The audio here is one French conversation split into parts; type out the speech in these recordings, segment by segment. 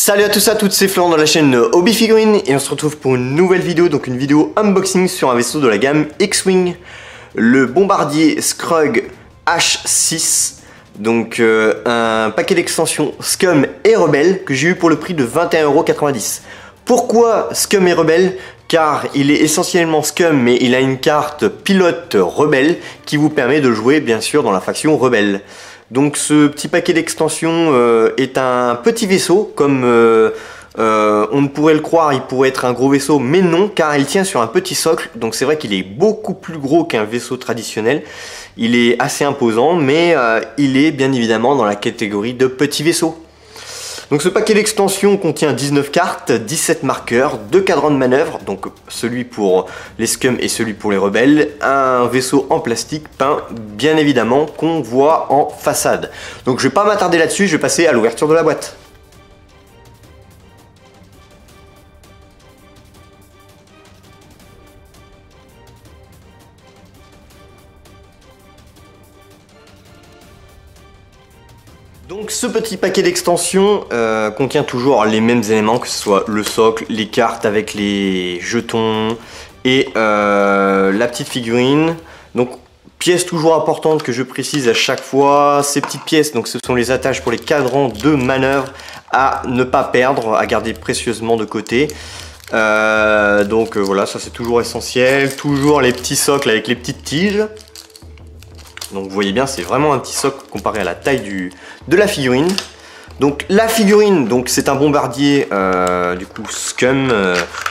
Salut à tous et à toutes, c'est Florent dans la chaîne Hobby Figurines et on se retrouve pour une nouvelle vidéo, donc une vidéo unboxing sur un vaisseau de la gamme X-Wing, le bombardier Scrugg H6, donc un paquet d'extensions Scum et Rebelle que j'ai eu pour le prix de 21,90 €. Pourquoi Scum et Rebelle? Car il est essentiellement Scum mais il a une carte pilote Rebelle qui vous permet de jouer bien sûr dans la faction Rebelle. Donc ce petit paquet d'extensions est un petit vaisseau, comme on ne pourrait le croire, il pourrait être un gros vaisseau, mais non, car il tient sur un petit socle, donc c'est vrai qu'il est beaucoup plus gros qu'un vaisseau traditionnel. Il est assez imposant, mais il est bien évidemment dans la catégorie de petits vaisseaux. Donc ce paquet d'extensions contient 19 cartes, 17 marqueurs, 2 cadrans de manœuvre, donc celui pour les Scum et celui pour les Rebelles, un vaisseau en plastique peint bien évidemment qu'on voit en façade. Donc je vais pas m'attarder là-dessus, je vais passer à l'ouverture de la boîte. Donc ce petit paquet d'extensions contient toujours les mêmes éléments, que ce soit le socle, les cartes avec les jetons et la petite figurine. Donc pièce toujours importante que je précise à chaque fois, ces petites pièces, donc ce sont les attaches pour les cadrans de manœuvre à ne pas perdre, à garder précieusement de côté. Voilà, ça c'est toujours essentiel. Toujours les petits socles avec les petites tiges. Donc vous voyez bien, c'est vraiment un petit socle comparé à la taille de la figurine. Donc la figurine, c'est un bombardier du coup Scum,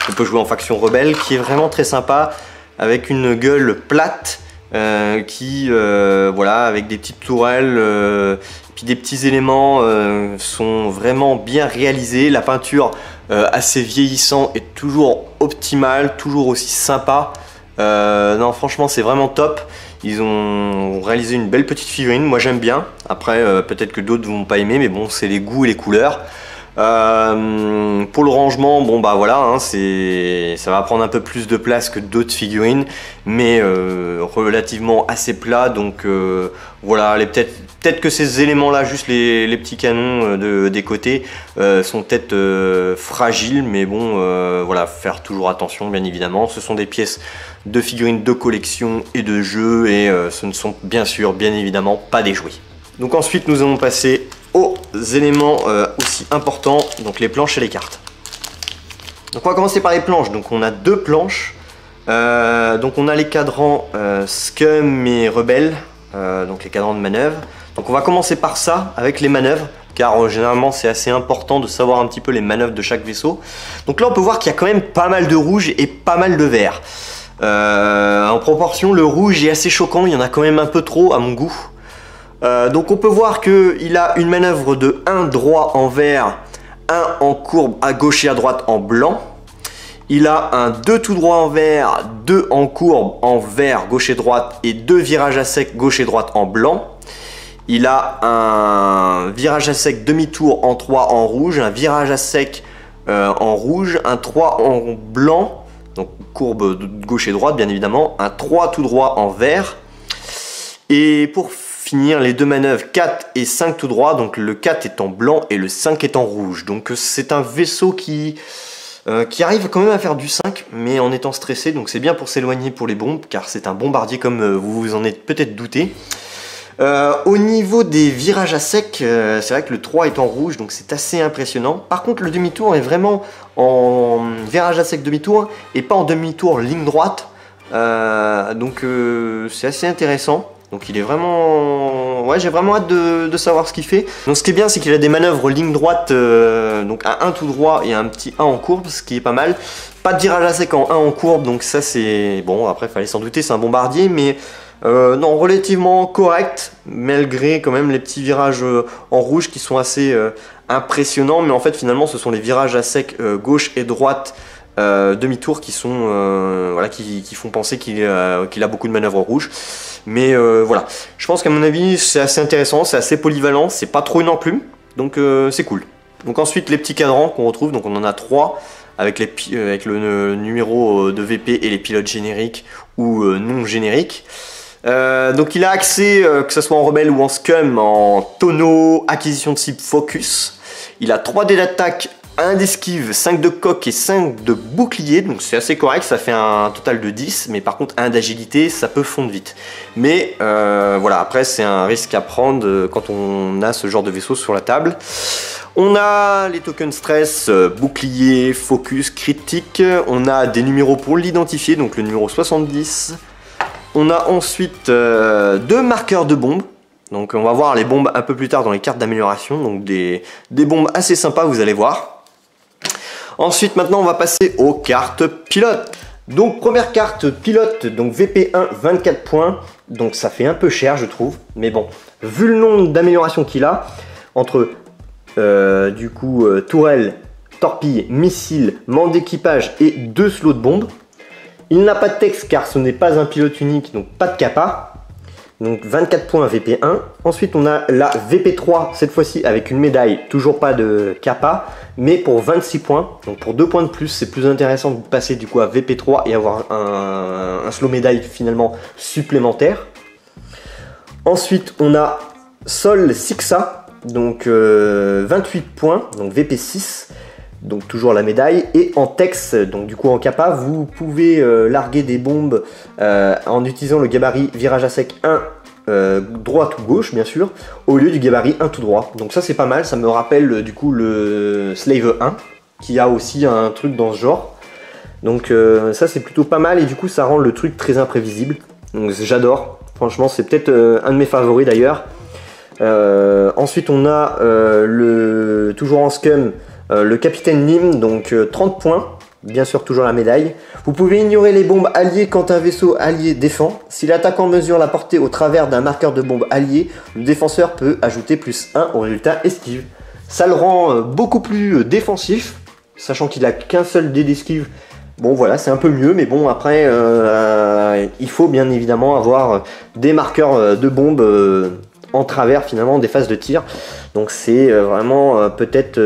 on peut jouer en faction rebelle, qui est vraiment très sympa, avec une gueule plate, voilà, avec des petites tourelles, puis des petits éléments sont vraiment bien réalisés. La peinture assez vieillissant est toujours optimale, toujours aussi sympa. Non, franchement c'est vraiment top. Ils ont réalisé une belle petite figurine, moi j'aime bien. Après peut-être que d'autres vont pas aimer, mais bon, c'est les goûts et les couleurs. Pour le rangement, bon bah voilà, hein, ça va prendre un peu plus de place que d'autres figurines, mais relativement assez plat. Donc voilà, peut-être que ces éléments là, juste les petits canons des côtés sont peut-être fragiles, mais bon voilà, faire toujours attention bien évidemment. Ce sont des pièces de figurines de collection et de jeux, et ce ne sont bien évidemment pas des jouets. Donc ensuite nous allons passer aux éléments aussi importants, donc les planches et les cartes. Donc on va commencer par les planches. Donc on a deux planches, donc on a les cadrans Scum et Rebelle, donc les cadrans de manœuvre. Donc on va commencer par ça avec les manœuvres, car généralement c'est assez important de savoir un petit peu les manœuvres de chaque vaisseau. Donc là on peut voir qu'il y a quand même pas mal de rouge et pas mal de vert. En proportion, le rouge est assez choquant, il y en a quand même un peu trop à mon goût. Donc on peut voir qu'il a une manœuvre de 1 droit en vert, 1 en courbe à gauche et à droite en blanc. Il a un 2 tout droit en vert, 2 en courbe en vert, gauche et droite, et 2 virages à sec gauche et droite en blanc. Il a un virage à sec demi-tour en 3 en rouge, un virage à sec en rouge, un 3 en blanc, donc courbe de gauche et droite bien évidemment, un 3 tout droit en vert. Et pour finir, les deux manœuvres 4 et 5 tout droit, donc le 4 est en blanc et le 5 est en rouge. Donc c'est un vaisseau qui arrive quand même à faire du 5, mais en étant stressé, donc c'est bien pour s'éloigner pour les bombes, car c'est un bombardier comme vous vous en êtes peut-être douté. Au niveau des virages à sec, c'est vrai que le 3 est en rouge, donc c'est assez impressionnant. Par contre, le demi-tour est vraiment en virage à sec demi-tour et pas en demi-tour ligne droite. C'est assez intéressant. Donc il est vraiment... Ouais, j'ai vraiment hâte de savoir ce qu'il fait. Donc ce qui est bien, c'est qu'il a des manœuvres ligne droite, donc à 1 tout droit et un petit 1 en courbe, ce qui est pas mal. Pas de virage à sec en 1 en courbe, donc ça c'est... Bon, après, fallait s'en douter, c'est un bombardier, mais... non, relativement correct, malgré quand même les petits virages en rouge qui sont assez impressionnants. Mais en fait, finalement, ce sont les virages à sec gauche et droite demi-tour qui sont voilà, qui font penser qu'il a beaucoup de manœuvres rouges. Mais voilà, je pense qu'à mon avis, c'est assez intéressant, c'est assez polyvalent, c'est pas trop une enclume, donc c'est cool. Donc ensuite, les petits cadrans qu'on retrouve, donc on en a 3. Avec le numéro de VP et les pilotes génériques ou non génériques. Donc il a accès, que ce soit en rebelle ou en scum, en tonneau, acquisition de cible focus. Il a 3 dés d'attaque 1 d'esquive, 5 de coque et 5 de bouclier, donc c'est assez correct, ça fait un total de 10, mais par contre 1 d'agilité, ça peut fondre vite. Mais voilà, après c'est un risque à prendre quand on a ce genre de vaisseau sur la table. On a les tokens stress, bouclier, focus, critique, on a des numéros pour l'identifier, donc le numéro 70. On a ensuite 2 marqueurs de bombes. Donc on va voir les bombes un peu plus tard dans les cartes d'amélioration, donc des bombes assez sympas, vous allez voir. Ensuite, maintenant, on va passer aux cartes pilotes. Donc, première carte pilote, donc VP1, 24 points. Donc, ça fait un peu cher, je trouve. Mais bon, vu le nombre d'améliorations qu'il a, entre, tourelle, torpille, missile, manque d'équipage et 2 slots de bombes. Il n'a pas de texte car ce n'est pas un pilote unique, donc pas de kappa. Donc 24 points VP1. Ensuite on a la VP3, cette fois-ci avec une médaille, toujours pas de kappa, mais pour 26 points. Donc pour 2 points de plus, c'est plus intéressant de passer du coup à VP3 et avoir un slow médaille finalement supplémentaire. Ensuite on a Sol Sixa, donc 28 points, donc VP6. Donc toujours la médaille, et en texte, donc du coup en kappa, vous pouvez larguer des bombes en utilisant le gabarit virage à sec 1 droite ou gauche bien sûr, au lieu du gabarit 1 tout droit. Donc ça c'est pas mal, ça me rappelle du coup le Slave 1 qui a aussi un truc dans ce genre. Donc ça c'est plutôt pas mal, et du coup ça rend le truc très imprévisible. Donc j'adore, franchement c'est peut-être un de mes favoris d'ailleurs. Ensuite on a toujours en scum, le capitaine Nim, donc 30 points, bien sûr toujours la médaille. Vous pouvez ignorer les bombes alliées quand un vaisseau allié défend. Si l'attaquant mesure la portée au travers d'un marqueur de bombe allié, le défenseur peut ajouter plus 1 au résultat esquive. Ça le rend beaucoup plus défensif, sachant qu'il a qu'un seul dé d'esquive. Bon voilà, c'est un peu mieux, mais bon après, il faut bien évidemment avoir des marqueurs de bombe en travers finalement des phases de tir. Donc c'est vraiment peut-être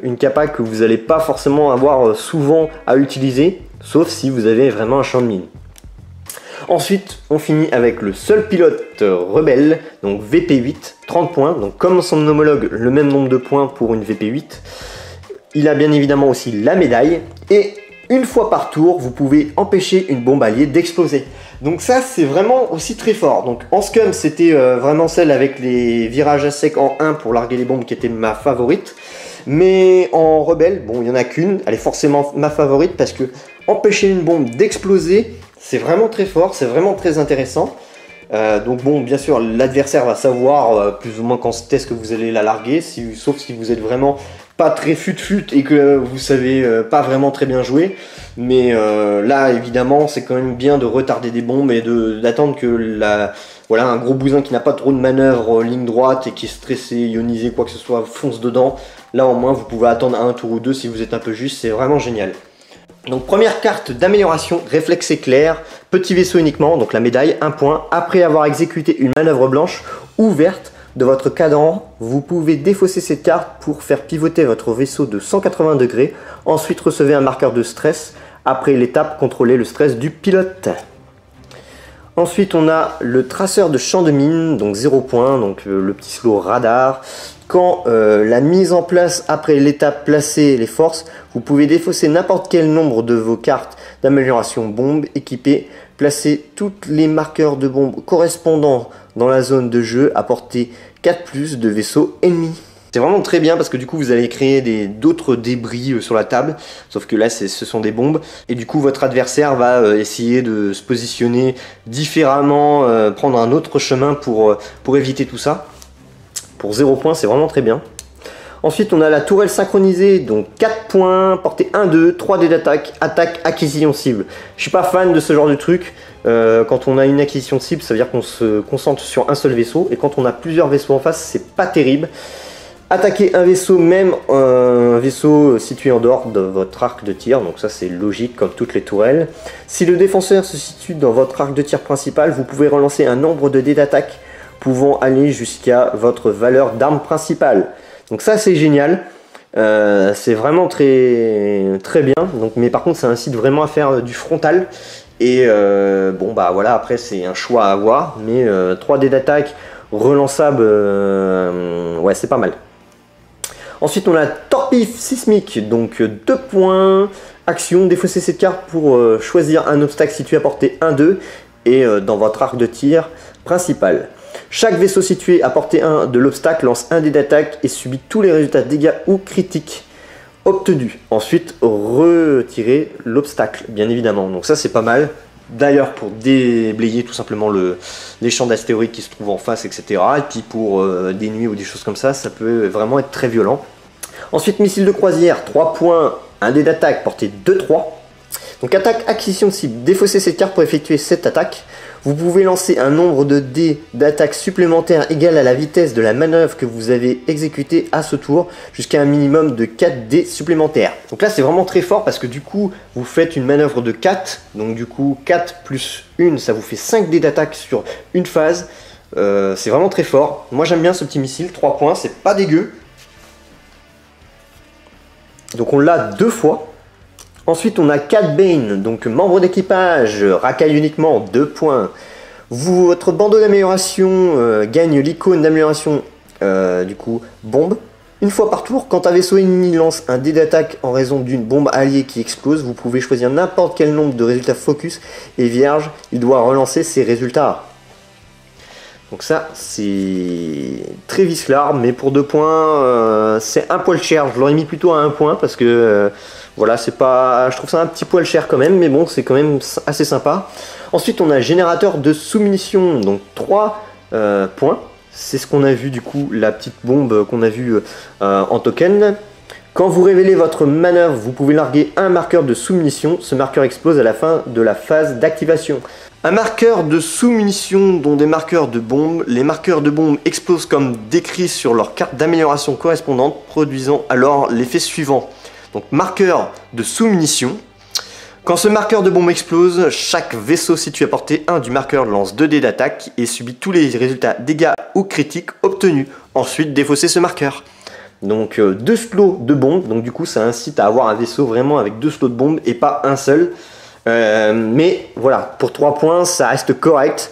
une kappa que vous n'allez pas forcément avoir souvent à utiliser, sauf si vous avez vraiment un champ de mine. Ensuite on finit avec le seul pilote rebelle, donc VP8, 30 points, donc comme son homologue, le même nombre de points pour une VP8. Il a bien évidemment aussi la médaille, et une fois par tour vous pouvez empêcher une bombe alliée d'exploser. Donc ça c'est vraiment aussi très fort. Donc en scum c'était vraiment celle avec les virages à sec en 1 pour larguer les bombes qui était ma favorite. Mais en rebelle, bon il n'y en a qu'une, elle est forcément ma favorite parce que empêcher une bombe d'exploser, c'est vraiment très fort, c'est vraiment très intéressant. Donc bon, bien sûr l'adversaire va savoir plus ou moins quand est-ce que vous allez la larguer, sauf si vous êtes vraiment pas très fut-fut et que vous savez pas vraiment très bien jouer. Mais là évidemment c'est quand même bien de retarder des bombes et d'attendre que voilà, un gros bousin qui n'a pas trop de manœuvre ligne droite et qui est stressé, ionisé, quoi que ce soit, fonce dedans. Là au moins vous pouvez attendre un tour ou deux si vous êtes un peu juste, c'est vraiment génial. Donc première carte d'amélioration, réflexe éclair, petit vaisseau uniquement, donc la médaille, 1 point. Après avoir exécuté une manœuvre blanche ou verte de votre cadran, vous pouvez défausser cette carte pour faire pivoter votre vaisseau de 180 degrés. Ensuite recevez un marqueur de stress. Après l'étape, contrôlez le stress du pilote. Ensuite on a le traceur de champ de mine, donc 0 point, donc le petit slow radar. Quand la mise en place après l'étape placer les forces, vous pouvez défausser n'importe quel nombre de vos cartes d'amélioration bombe équipées, placer tous les marqueurs de bombe correspondant dans la zone de jeu, apporter 4+ de vaisseaux ennemis. C'est vraiment très bien parce que du coup vous allez créer d'autres débris sur la table, sauf que là ce sont des bombes, et du coup votre adversaire va essayer de se positionner différemment, prendre un autre chemin pour éviter tout ça. Pour 0 points, c'est vraiment très bien. Ensuite, on a la tourelle synchronisée, donc 4 points, portée 1, 2, 3 dés d'attaque, attaque, acquisition cible. Je suis pas fan de ce genre de truc. Quand on a une acquisition cible, ça veut dire qu'on se concentre sur un seul vaisseau, et quand on a plusieurs vaisseaux en face, c'est pas terrible. Attaquer un vaisseau, même un vaisseau situé en dehors de votre arc de tir, donc ça c'est logique comme toutes les tourelles. Si le défenseur se situe dans votre arc de tir principal, vous pouvez relancer un nombre de dés d'attaque pouvant aller jusqu'à votre valeur d'arme principale. Donc ça c'est génial, c'est vraiment très bien. Donc, mais par contre ça incite vraiment à faire du frontal. Et bon bah voilà, après c'est un choix à avoir, mais 3 dés d'attaque relançable, ouais c'est pas mal. Ensuite on a Torpille sismique, donc 2 points. Action, défausser cette carte pour choisir un obstacle situé à portée 1-2 et dans votre arc de tir principal. Chaque vaisseau situé à portée 1 de l'obstacle lance un dé d'attaque et subit tous les résultats dégâts ou critiques obtenus. Ensuite, retirer l'obstacle, bien évidemment. Donc ça, c'est pas mal. D'ailleurs, pour déblayer tout simplement les champs d'astéroïdes qui se trouvent en face, etc. Et puis pour des nuits ou des choses comme ça, ça peut vraiment être très violent. Ensuite, missile de croisière, 3 points, un dé d'attaque, portée 2-3. Donc attaque, acquisition de cible, défausser cette carte pour effectuer cette attaque. Vous pouvez lancer un nombre de dés d'attaque supplémentaire égal à la vitesse de la manœuvre que vous avez exécutée à ce tour, jusqu'à un minimum de 4 dés supplémentaires. Donc là c'est vraiment très fort parce que du coup vous faites une manœuvre de 4, donc du coup 4 plus 1 ça vous fait 5 dés d'attaque sur une phase. C'est vraiment très fort. Moi j'aime bien ce petit missile, 3 points, c'est pas dégueu. Donc on l'a 2 fois. Ensuite, on a Cat Bane, donc membre d'équipage, racaille uniquement, 2 points. Votre bandeau d'amélioration gagne l'icône d'amélioration, du coup, bombe. Une fois par tour, quand un vaisseau ennemi lance un dé d'attaque en raison d'une bombe alliée qui explose, vous pouvez choisir n'importe quel nombre de résultats focus et vierge, il doit relancer ses résultats. Donc ça, c'est très vicelard, mais pour 2 points, c'est un poil cher. Je l'aurais mis plutôt à 1 point parce que... voilà, c'est pas, je trouve ça un petit poil cher quand même, mais bon, c'est quand même assez sympa. Ensuite, on a générateur de sous-munitions, donc 3 points. C'est ce qu'on a vu du coup, la petite bombe qu'on a vue en token. Quand vous révélez votre manœuvre, vous pouvez larguer un marqueur de sous-munitions. Ce marqueur explose à la fin de la phase d'activation. Un marqueur de sous-munitions, dont des marqueurs de bombes. Les marqueurs de bombes explosent comme décrit sur leur carte d'amélioration correspondante, produisant alors l'effet suivant. Donc marqueur de sous-munitions. Quand ce marqueur de bombe explose, chaque vaisseau situé à portée 1 du marqueur lance 2 dés d'attaque et subit tous les résultats dégâts ou critiques obtenus. Ensuite, défausser ce marqueur. Donc 2 slots de bombes, donc du coup ça incite à avoir un vaisseau vraiment avec 2 slots de bombes et pas un seul. Mais voilà, pour 3 points, ça reste correct.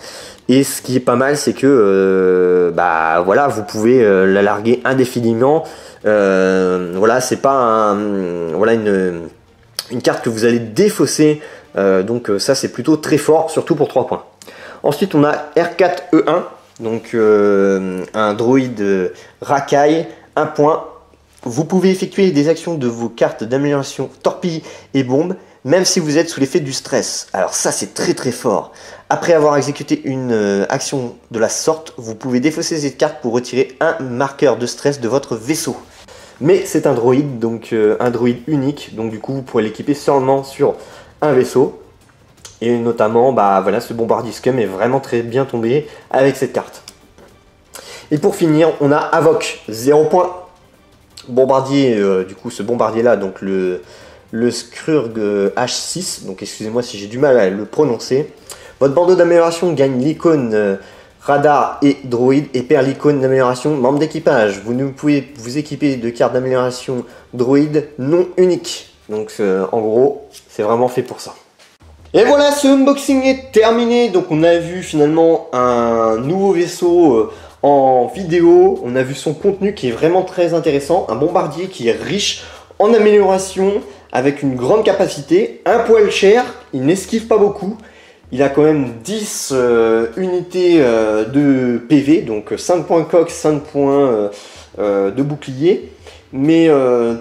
Et ce qui est pas mal, c'est que bah voilà, vous pouvez la larguer indéfiniment. Voilà, c'est pas voilà une carte que vous allez défausser. Donc ça, c'est plutôt très fort, surtout pour 3 points. Ensuite, on a R4E1, donc un droïde racaille, 1 point. Vous pouvez effectuer des actions de vos cartes d'amélioration torpille et bombe, même si vous êtes sous l'effet du stress. Alors ça, c'est très très fort. Après avoir exécuté une action de la sorte, vous pouvez défausser cette carte pour retirer un marqueur de stress de votre vaisseau. Mais c'est un droïde, donc un droïde unique, donc du coup vous pourrez l'équiper seulement sur un vaisseau. Et notamment, bah voilà, ce bombardier scum est vraiment très bien tombé avec cette carte. Et pour finir, on a Avoc, 0 points. Bombardier, du coup ce bombardier là, donc le Skrurg H6, donc excusez-moi si j'ai du mal à le prononcer. Votre bandeau d'amélioration gagne l'icône radar et droïde et perd l'icône d'amélioration membre d'équipage. Vous ne pouvez vous équiper de cartes d'amélioration droïde non uniques. Donc en gros, c'est vraiment fait pour ça. Et voilà, ce unboxing est terminé. Donc on a vu finalement un nouveau vaisseau en vidéo. On a vu son contenu qui est vraiment très intéressant. Un bombardier qui est riche en amélioration, avec une grande capacité, un poil cher, il n'esquive pas beaucoup. Il a quand même 10 unités de PV, donc 5 points coque, 5 points de bouclier. Mais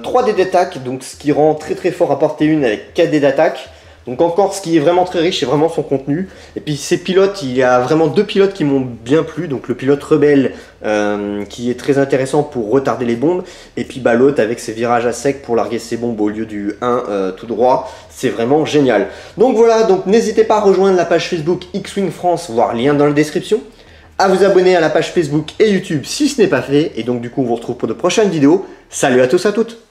3 dés d'attaque, donc ce qui rend très très fort à portée 1 avec 4 dés d'attaque. Donc encore, ce qui est vraiment très riche, c'est vraiment son contenu. Et puis ses pilotes, il y a vraiment 2 pilotes qui m'ont bien plu. Donc le pilote rebelle, qui est très intéressant pour retarder les bombes. Et puis bah, l'autre avec ses virages à sec pour larguer ses bombes au lieu du 1 tout droit. C'est vraiment génial. Donc voilà, donc n'hésitez pas à rejoindre la page Facebook X-Wing France, voir lien dans la description. À vous abonner à la page Facebook et YouTube si ce n'est pas fait. Et donc du coup, on vous retrouve pour de prochaines vidéos. Salut à tous, à toutes!